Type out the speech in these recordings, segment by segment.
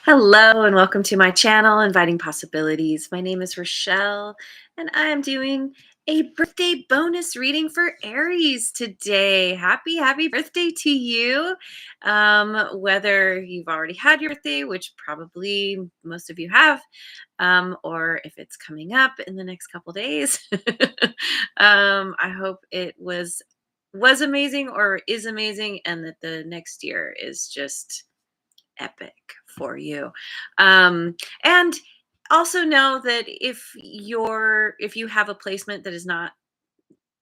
Hello and welcome to my channel, Inviting Possibilities. My name is Rochelle and I am doing a birthday bonus reading for Aries today. Happy birthday to you. Whether you've already had your birthday, which probably most of you have, or if it's coming up in the next couple days. I hope it was amazing or is amazing and that the next year is just epic for you. And also know that if you have a placement that is not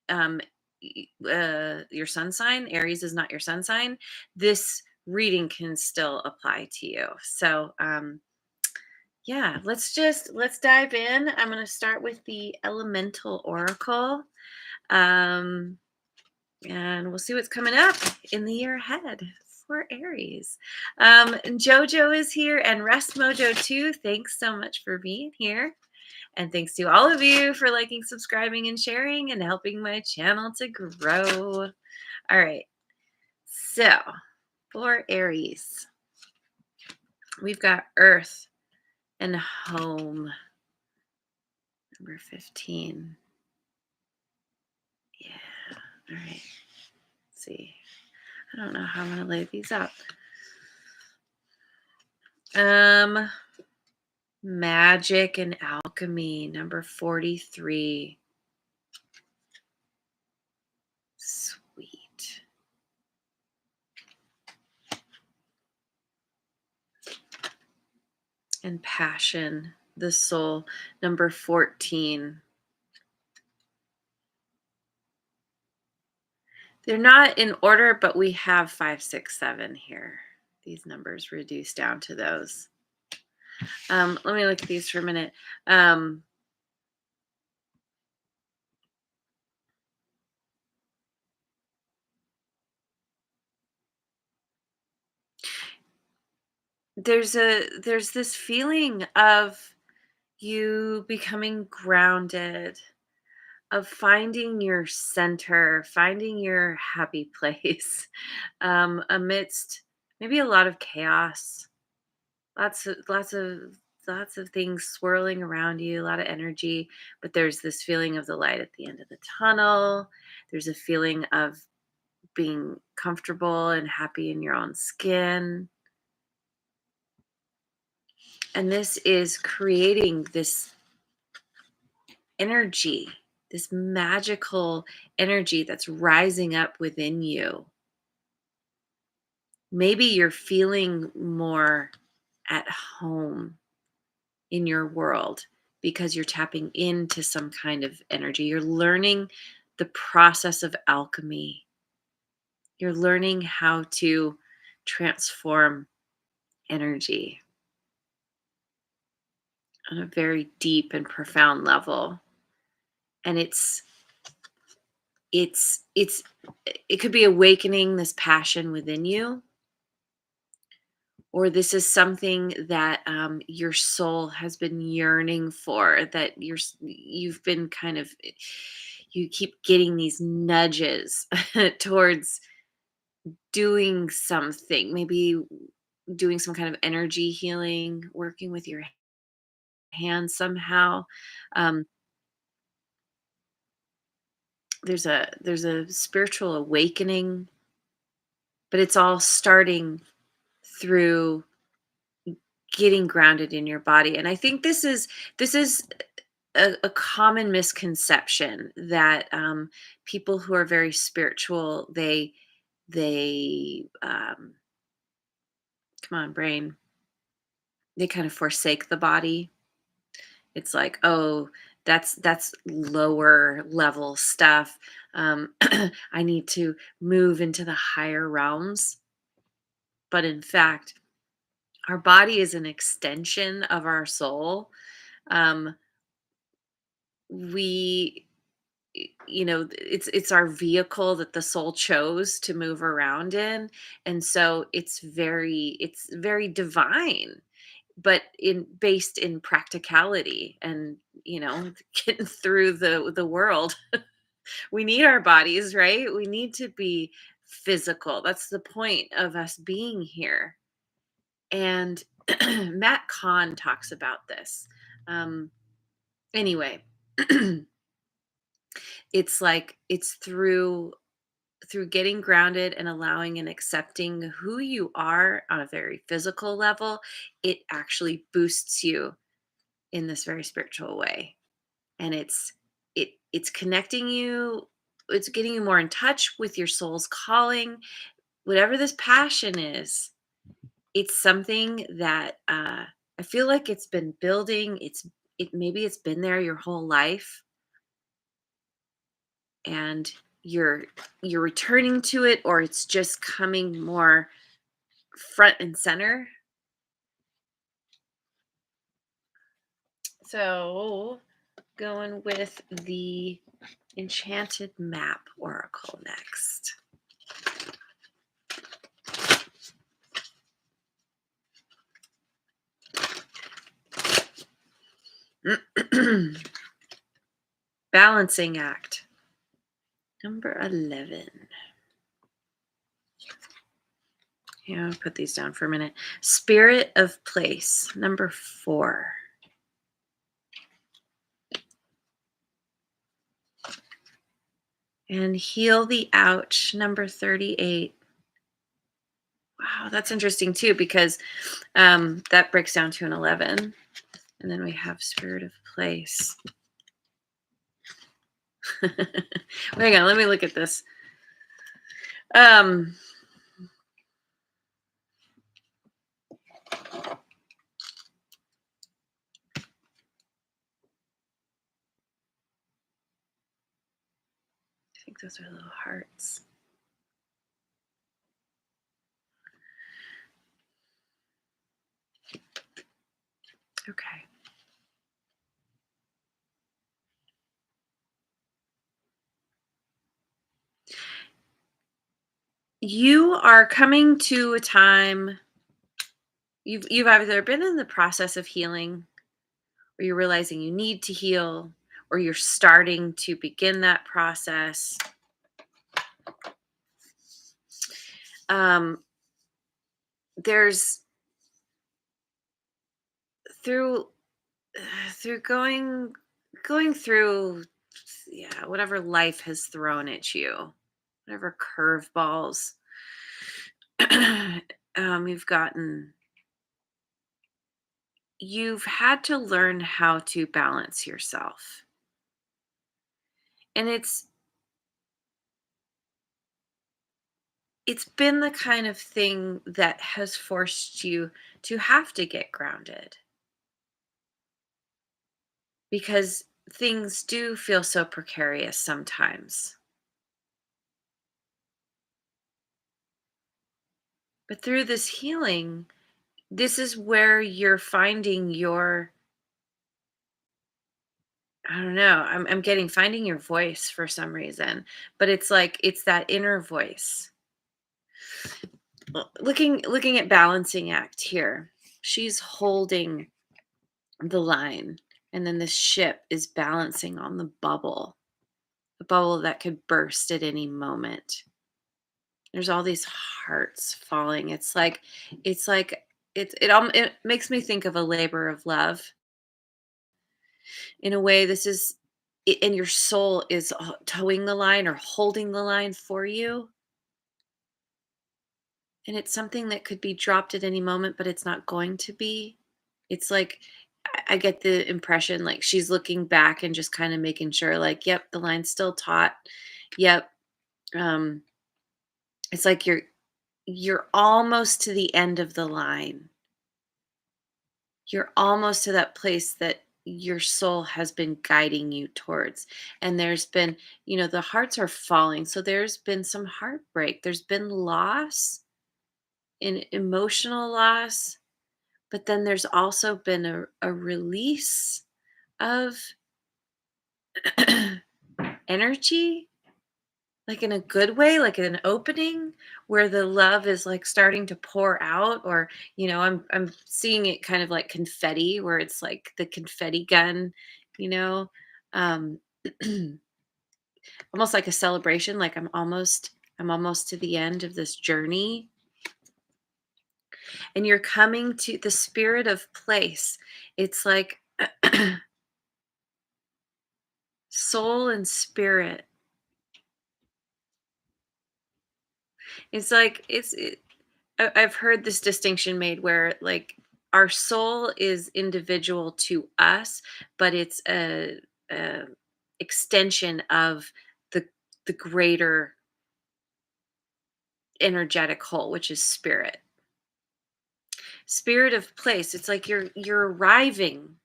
um, your sun sign, Aries is not your sun sign, this reading can still apply to you. So yeah, let's dive in. I'm going to start with the Elemental Oracle. Um, and we'll see what's coming up in the year ahead for Aries. And Jojo is here and Rest Mojo too. Thanks so much for being here. And thanks to all of you for liking, subscribing, and sharing and helping my channel to grow. All right. So for Aries, we've got Earth and Home, number 15. Yeah. All right. Let's see. I don't know how I'm going to lay these out. Magic and Alchemy, number 43. Sweet. And Passion, the Soul, number 14. They're not in order, but we have 5, 6, 7 here. These numbers reduced down to those. Let me look at these for a minute. There's this feeling of you becoming grounded, of finding your center, finding your happy place, amidst maybe a lot of chaos, lots of things swirling around you, a lot of energy, but there's this feeling of the light at the end of the tunnel. There's a feeling of being comfortable and happy in your own skin. And this is creating this energy, this magical energy that's rising up within you. Maybe you're feeling more at home in your world because you're tapping into some kind of energy. You're learning the process of alchemy. You're learning how to transform energy on a very deep and profound level. And it could be awakening this passion within you, or this is something that your soul has been yearning for, that you've been kind of, you keep getting these nudges towards doing something, maybe doing some kind of energy healing, working with your hands somehow. um, there's a spiritual awakening, but it's all starting through getting grounded in your body. And I think this is a common misconception that people who are very spiritual, they come on, brain, they kind of forsake the body. It's like, oh, that's lower level stuff. I need to move into the higher realms. But in fact, our body is an extension of our soul. um, we it's our vehicle that the soul chose to move around in, and so it's very divine, but in based in practicality and getting through the world. We need our bodies, right? We need to be physical. That's the point of us being here. And Matt Kahn talks about this. Um, anyway, it's like it's through getting grounded and allowing and accepting who you are on a very physical level, it actually boosts you in this very spiritual way. And it's connecting you, it's getting you more in touch with your soul's calling, whatever this passion is. It's something that I feel like it's been building. Maybe it's been there your whole life, and you're you're returning to it, or it's just coming more front and center. So going with the Enchanted Map Oracle next. Balancing Act, number 11. Yeah, I'll put these down for a minute. Spirit of Place, number 4. And Heal the Ouch, number 38. Wow, that's interesting too, because that breaks down to an 11. And then we have Spirit of Place. Hang on, let me look at this. Um, I think those are little hearts. Okay. You are coming to a time, you've either been in the process of healing, or you're realizing you need to heal, or you're starting to begin that process. Um, there's through through going through, yeah, whatever life has thrown at you, whatever curveballs you've gotten, you've had to learn how to balance yourself. And it's been the kind of thing that has forced you to have to get grounded, because things do feel so precarious sometimes. But through this healing, this is where you're finding your, I don't know, I'm getting finding your voice for some reason, but it's like it's that inner voice. Looking at balancing act here. She's holding the line, and then this ship is balancing on the bubble that could burst at any moment. There's all these hearts falling. It makes me think of a labor of love. In a way, this is and your soul is towing the line or holding the line for you, and it's something that could be dropped at any moment, but it's not going to be. It's like I get the impression like she's looking back and just kind of making sure, like, yep, the line's still taut. Yep. Um, it's like you're almost to the end of the line. You're almost to that place that your soul has been guiding you towards. And there's been, the hearts are falling. So there's been some heartbreak. There's been loss, and emotional loss. But then there's also been a release of energy, like in a good way, like an opening where the love is like starting to pour out, or I'm seeing it kind of like confetti, where it's like the confetti gun, you know, um almost like a celebration, like I'm almost to the end of this journey. and you're coming to the spirit of place. It's like soul and spirit. It's like I've heard this distinction made where like our soul is individual to us, but it's a extension of the the greater energetic whole, which is spirit. Spirit of place. It's like you're arriving.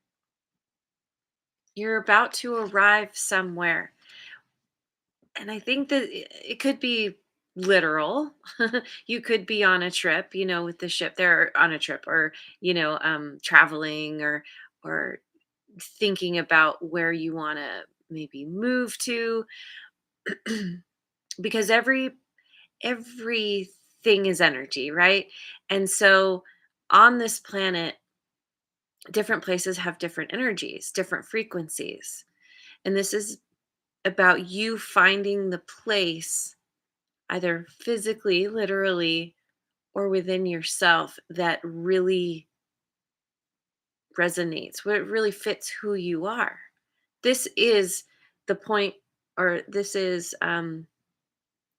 You're about to arrive somewhere. And I think that it could be literal. You could be on a trip, with the ship there on a trip, or traveling, or thinking about where you want to maybe move to, because everything is energy, right? And so on this planet, different places have different energies, different frequencies. And this is about you finding the place, either physically, literally, or within yourself, that really resonates, what really fits who you are. This is the point, or this is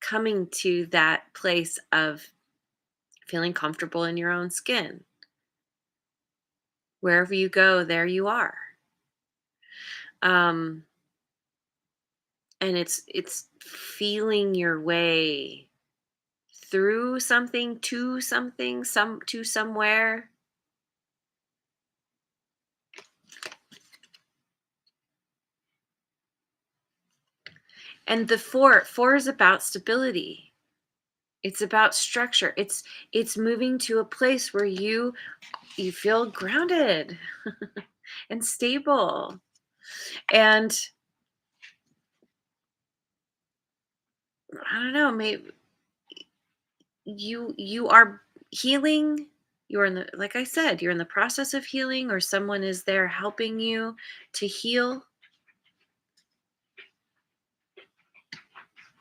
coming to that place of feeling comfortable in your own skin. Wherever you go, there you are. Um, and it's feeling your way through something, to something, to somewhere. And the four is about stability. It's about structure. It's moving to a place where you feel grounded and stable. And I don't know, maybe you are healing. You're in the like I said, you're in the process of healing, or someone is there helping you to heal.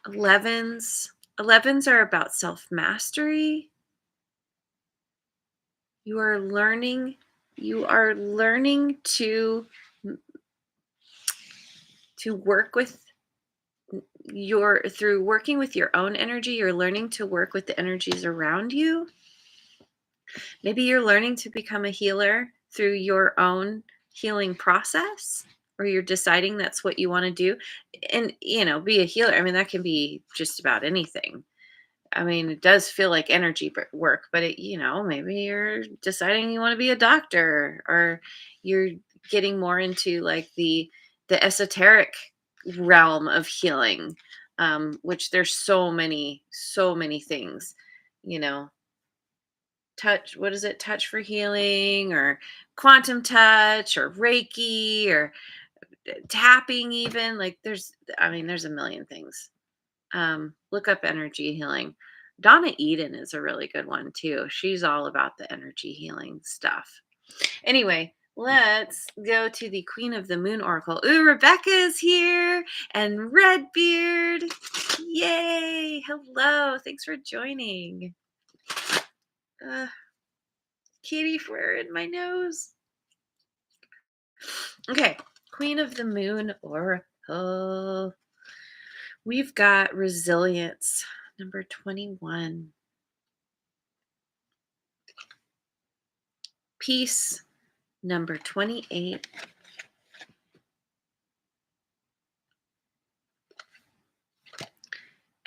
11s are about self-mastery. You are learning you are learning to work with your through working with your own energy, you're learning to work with the energies around you. Maybe you're learning to become a healer through your own healing process, or you're deciding that's what you want to do. And, be a healer. I mean, that can be just about anything. I mean, it does feel like energy work, but maybe you're deciding you want to be a doctor, or you're getting more into like the esoteric realm of healing, which there's so many things, you know, touch, what is it? Touch for healing, or quantum touch, or Reiki, or tapping, even like there's a million things. Look up energy healing. Donna Eden is a really good one too. She's all about the energy healing stuff. Anyway, let's go to the Queen of the Moon Oracle. Ooh, Rebecca is here, and Redbeard. Yay! Hello. Thanks for joining. Kitty fur in my nose. Okay, Queen of the Moon Oracle. We've got resilience, number 21. Peace, number 28.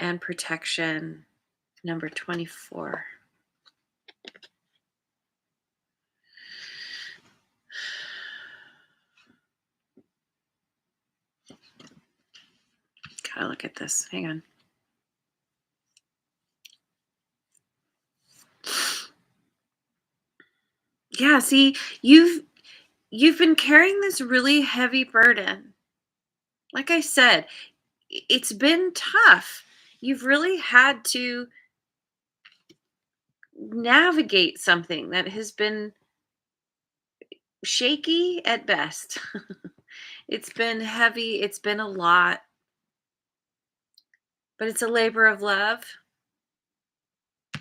And protection, number 24. Gotta look at this. Hang on. Yeah, see, you've been carrying this really heavy burden. Like I said, it's been tough. You've really had to navigate something that has been shaky at best. It's been heavy, it's been a lot, but it's a labor of love.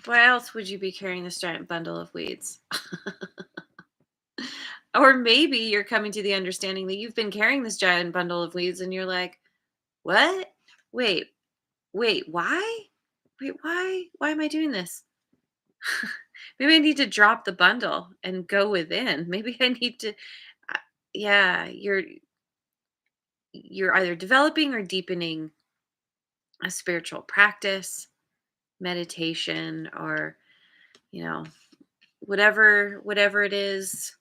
Why else would you be carrying this giant bundle of weeds? Or maybe you're coming to the understanding that you've been carrying this giant bundle of weeds and you're like, "What? Wait, wait, why? Wait, why? Why am I doing this? Maybe I need to drop the bundle and go within. Maybe I need to uh, yeah, you're either developing or deepening a spiritual practice, meditation, or, you know, whatever it is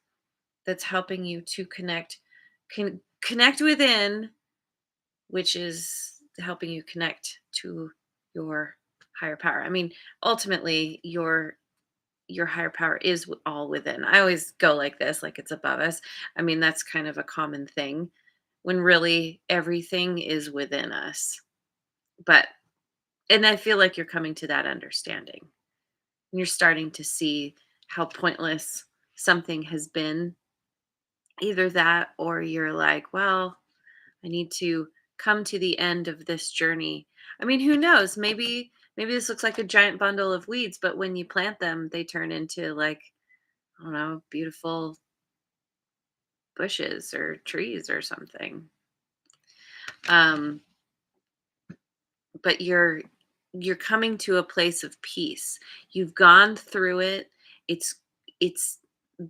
that's helping you to connect within, which is helping you connect to your higher power. I mean, ultimately, your higher power is all within. I always go like this, like it's above us. I mean, that's kind of a common thing when really everything is within us. But and I feel like you're coming to that understanding. And you're starting to see how pointless something has been. Either that or you're like, well, I need to come to the end of this journey. I mean, who knows? Maybe this looks like a giant bundle of weeds, but when you plant them, they turn into, like, I don't know, beautiful bushes or trees or something. Um, but you're coming to a place of peace. You've gone through it. It's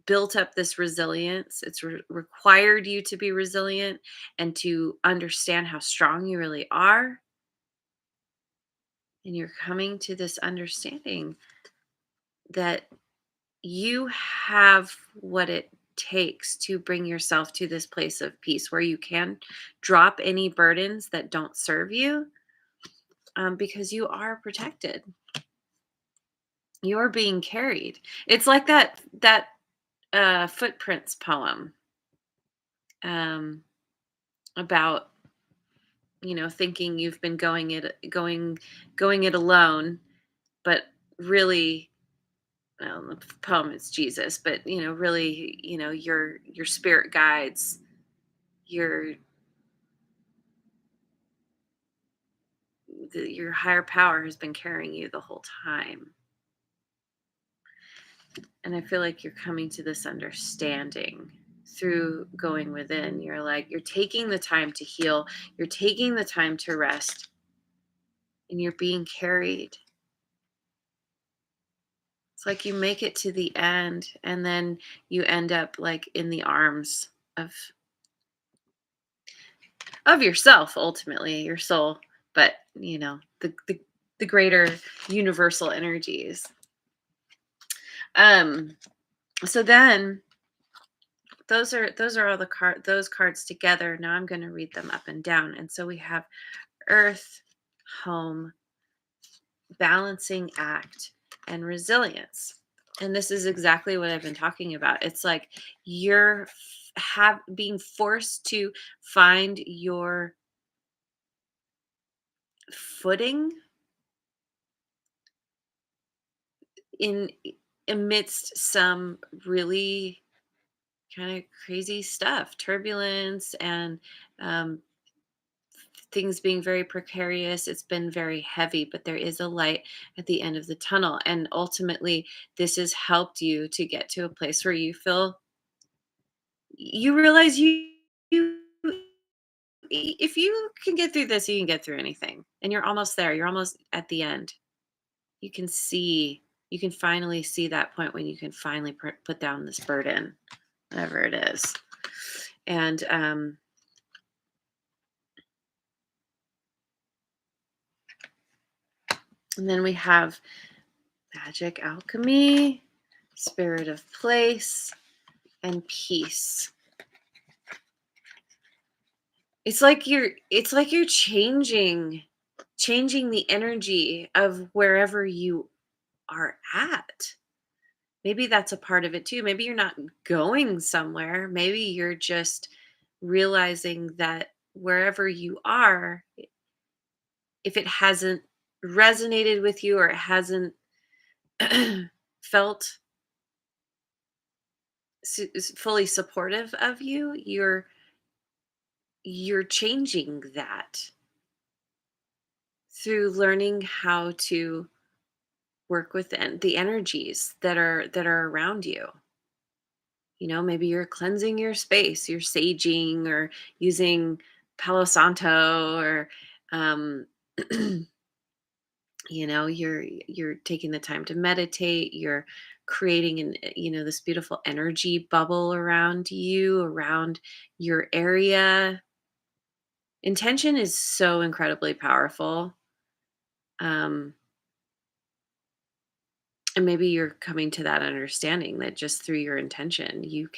built up this resilience. It's required you to be resilient and to understand how strong you really are. And you're coming to this understanding that you have what it takes to bring yourself to this place of peace where you can drop any burdens that don't serve you, because you are protected. You're being carried. It's like that footprints poem, um, about, thinking you've been going it alone, but really, well, the poem is Jesus, but really, your spirit guides, your your higher power has been carrying you the whole time. And I feel like you're coming to this understanding through going within. You're like, you're taking the time to heal, you're taking the time to rest, and you're being carried. It's like you make it to the end and then you end up like in the arms of yourself, ultimately, your soul, but the greater universal energies. Um so then those are all those cards together. Now I'm going to read them up and down. And so we have earth, home, balancing act, and resilience. And this is exactly what I've been talking about. It's like you're have being forced to find your footing in amidst some really kind of crazy stuff, turbulence, and um, things being very precarious. It's been very heavy, but there is a light at the end of the tunnel. And ultimately, this has helped you to get to a place where you feel you realize you if you can get through this, you can get through anything. And you're almost there. You're almost at the end. You can see, you can finally see that point when you can finally put down this burden, whatever it is. And then we have magic, alchemy, spirit of place, and peace. It's like you're changing the energy of wherever you are at. Maybe that's a part of it too. Maybe you're not going somewhere. Maybe you're just realizing that wherever you are, if it hasn't resonated with you or it hasn't felt fully supportive of you, you're changing that through learning how to work with the energies that are around you. Maybe you're cleansing your space, you're saging or using Palo Santo, or um, you're taking the time to meditate. You're creating this beautiful energy bubble around you, around your area. Intention is so incredibly powerful. Um, and maybe you're coming to that understanding that just through your intention, you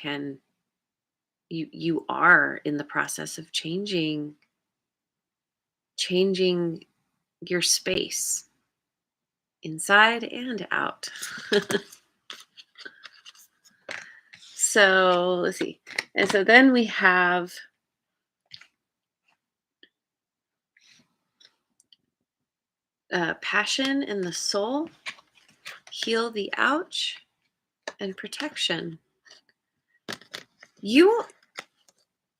are in the process of changing your space inside and out. So let's see. And so then we have passion in the soul, heal the ouch, and protection. You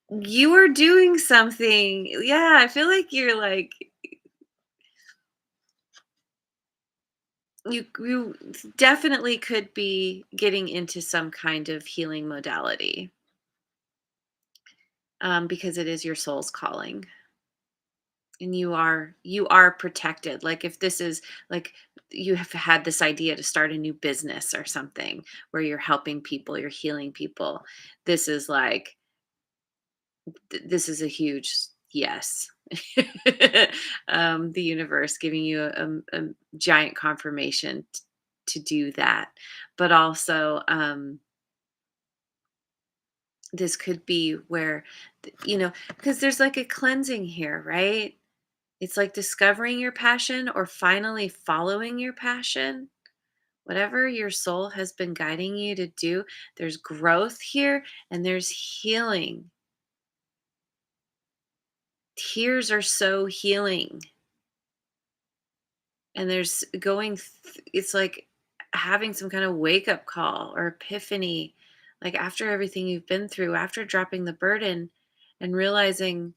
you are doing something. Yeah, I feel like you're like you definitely could be getting into some kind of healing modality, because it is your soul's calling. And you are protected. Like, if this is like you have had this idea to start a new business or something where you're helping people, you're healing people, this is like this is a huge yes. The universe giving you a giant confirmation to do that. But also, this could be where, because there's like a cleansing here, right? It's like discovering your passion or finally following your passion. Whatever your soul has been guiding you to do, there's growth here and there's healing. Tears are so healing. And it's like having some kind of wake up call or epiphany, like after everything you've been through, after dropping the burden and realizing,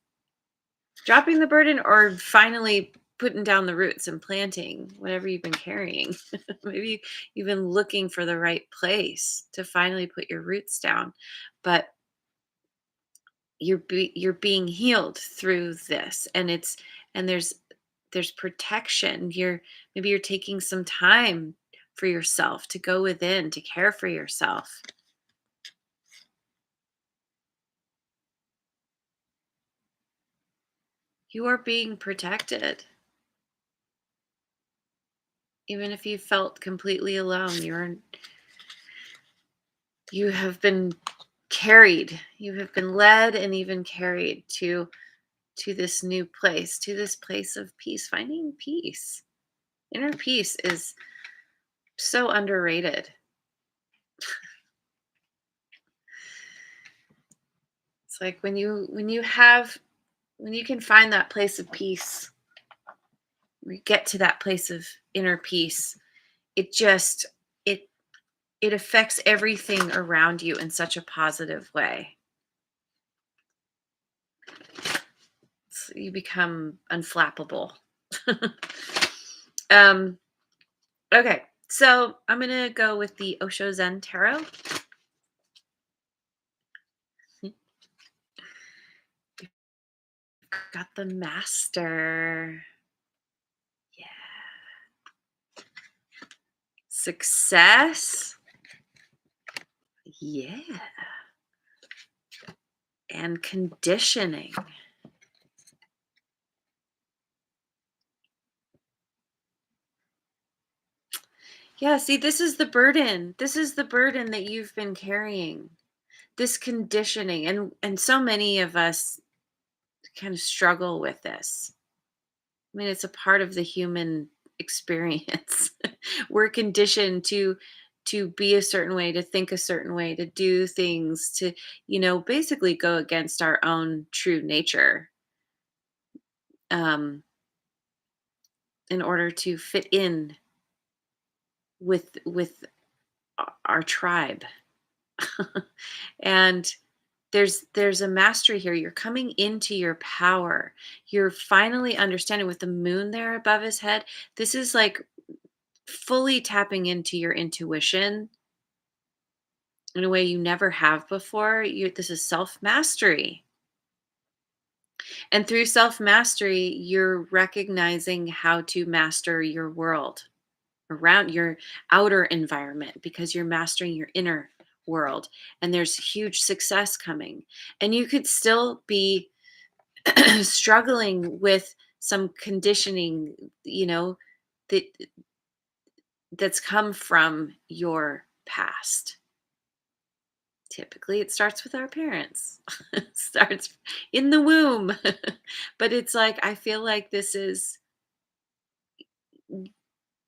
dropping the burden or finally putting down the roots and planting whatever you've been carrying. Maybe you've been looking for the right place to finally put your roots down, but you're being healed through this, and there's protection. Maybe you're taking some time for yourself to go within, to care for yourself. You are being protected. Even if you felt completely alone, you have been carried. You have been led and even carried to this new place, to this place of peace, finding peace. Inner peace is so underrated. It's like when you can find that place of peace, we get to that place of inner peace, it just it it affects everything around you in such a positive way. You become unflappable. um okay, so I'm gonna go with the Osho Zen Tarot. Got the Master. Yeah. Success. Yeah. And conditioning. Yeah, see, this is the burden. This is the burden that you've been carrying. This conditioning, and so many of us kind of struggle with this. I mean, it's a part of the human experience. We're conditioned to be a certain way, to think a certain way, to do things, to, basically go against our own true nature, um, in order to fit in with our tribe. And there's a mastery here. You're coming into your power. You're finally understanding, with the moon there above his head. This is like fully tapping into your intuition in a way you never have before. This is self mastery. And through self mastery, you're recognizing how to master your world around your outer environment because you're mastering your inner world. And there's huge success coming. And you could still be struggling with some conditioning, that that's come from your past. Typically, it starts with our parents. It starts in the womb. But it's like, I feel like this is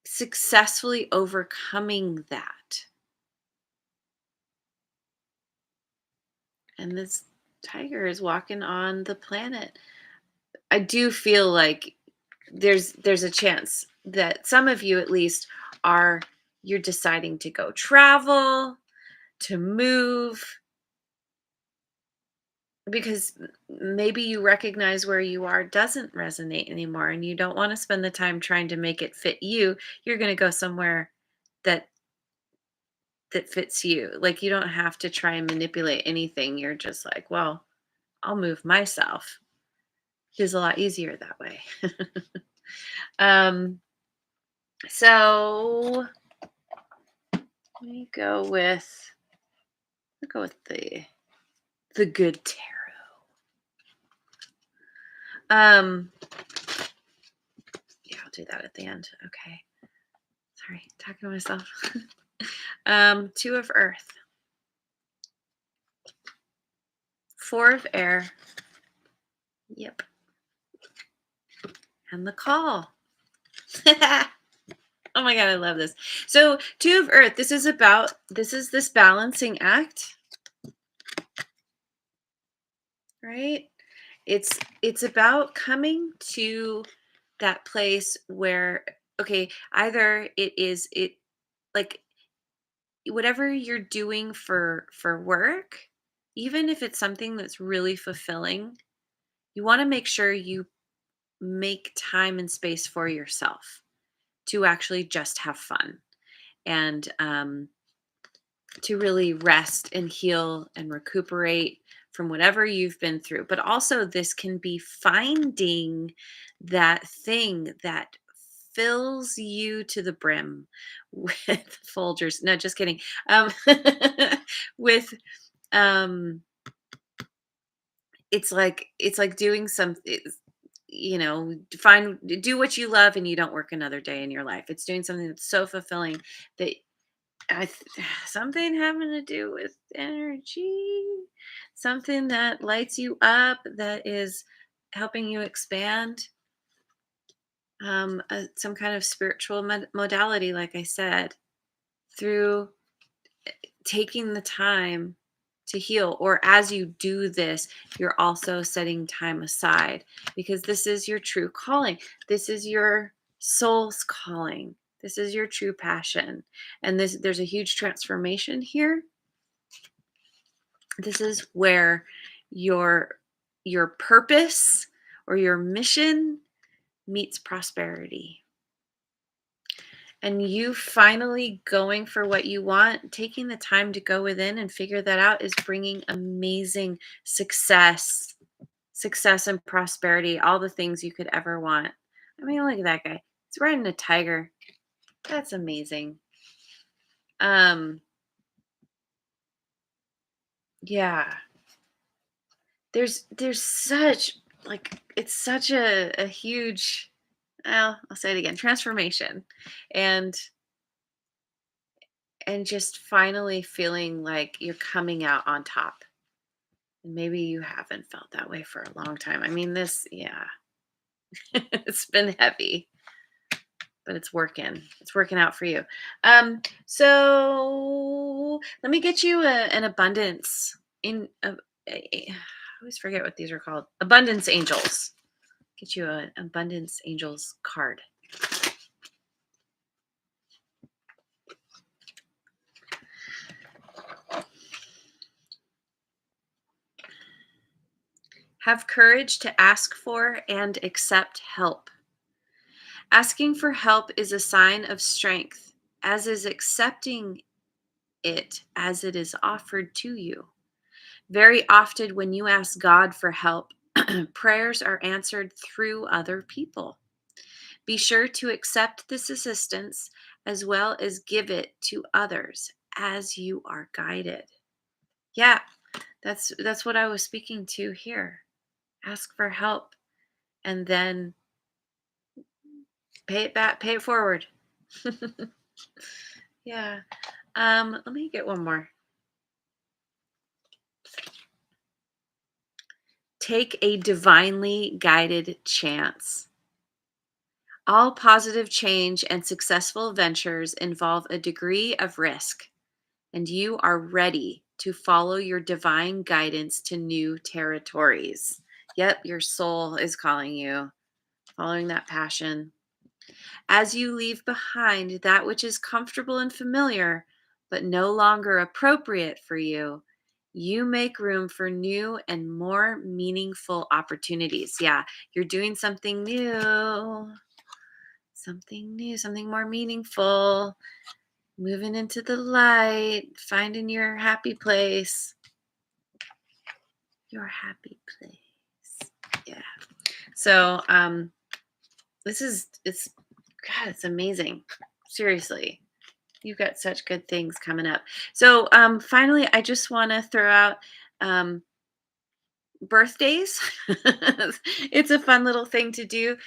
successfully overcoming that. And this tiger is walking on the planet. I do feel like there's a chance that some of you at least are you're deciding to go travel, to move, because maybe you recognize where you are doesn't resonate anymore and you don't want to spend the time trying to make it fit you. You're going to go somewhere that fits you. Like, you don't have to try and manipulate anything. You're just like, well, I'll move myself. It's a lot easier that way. um so let me go with the good tarot. Yeah, I'll do that at the end. Okay. Sorry, talking to myself. Two of earth, four of air. Yep. And the call. Oh my God, I love this. So two of earth, this is this balancing act, right? It's about coming to that place where, okay, either it like whatever you're doing for work, even if it's something that's really fulfilling, you want to make sure you make time and space for yourself to actually just have fun and to really rest and heal and recuperate from whatever you've been through. But also, this can be finding that thing that fills you to the brim with Folgers. No, just kidding. With it's like doing something. Do what you love and you don't work another day in your life. It's doing something that's so fulfilling that something having to do with energy, something that lights you up, that is helping you expand, some kind of spiritual modality, like I said, through taking the time to heal. Or as you do this, you're also setting time aside because this is your true calling. This is your soul's calling. This is your true passion. And there's a huge transformation here. This is where your purpose or your mission meets prosperity. And you finally going for what you want, taking the time to go within and figure that out, is bringing amazing success and prosperity, all the things you could ever want. I mean, look at that guy. He's riding a tiger. That's amazing. Yeah. There's such, like, it's such a huge, well, I'll say it again, transformation. And just finally feeling like you're coming out on top. And maybe you haven't felt that way for a long time. I mean, yeah, it's been heavy, but it's working. It's working out for you. So let me get you an abundance I always forget what these are called. Abundance angels. Get you an abundance angels card. Have courage to ask for and accept help. Asking for help is a sign of strength, as is accepting it as it is offered to you. Very often, when you ask God for help, prayers are answered through other people. Be sure to accept this assistance as well as give it to others as you are guided. Yeah, that's what I was speaking to here. Ask for help and then pay it back, pay it forward. Yeah. Let me get one more. Take a divinely guided chance. All positive change and successful ventures involve a degree of risk, and you are ready to follow your divine guidance to new territories. Yep, your soul is calling you, following that passion. As you leave behind that which is comfortable and familiar, but no longer appropriate for you, you make room for new and more meaningful opportunities. Yeah, you're doing something new, something more meaningful, moving into the light, finding your happy place. Your happy place. Yeah. So, it's God, it's amazing. Seriously. You've got such good things coming up. So, finally, I just want to throw out um, birthdays. It's a fun little thing to do.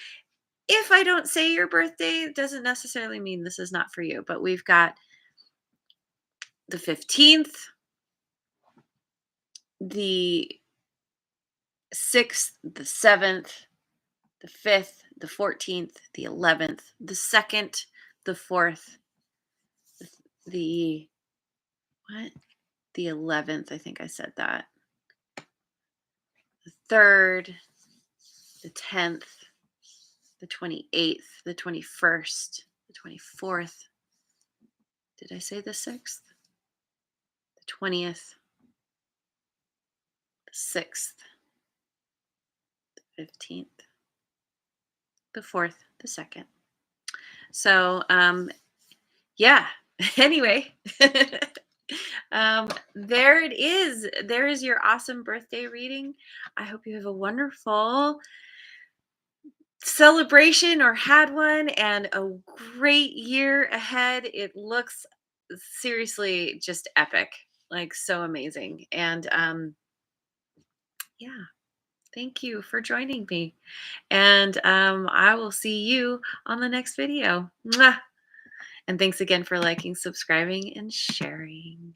If I don't say your birthday, it doesn't necessarily mean this is not for you, but we've got the 15th, the 6th, the 7th, the 5th, the 14th, the 11th, the 2nd, the 4th, the what? The 11th, I think I said that. The 3rd, the 10th, the 28th, the 21st, the 24th. Did I say the 6th? The 20th, the 6th, the 15th, the 4th, the 2nd. So, yeah. Anyway, there it is. There is your awesome birthday reading. I hope you have a wonderful celebration or had one and a great year ahead. It looks seriously just epic, like so amazing. And yeah, thank you for joining me. And I will see you on the next video. Mwah! And thanks again for liking, subscribing, and sharing.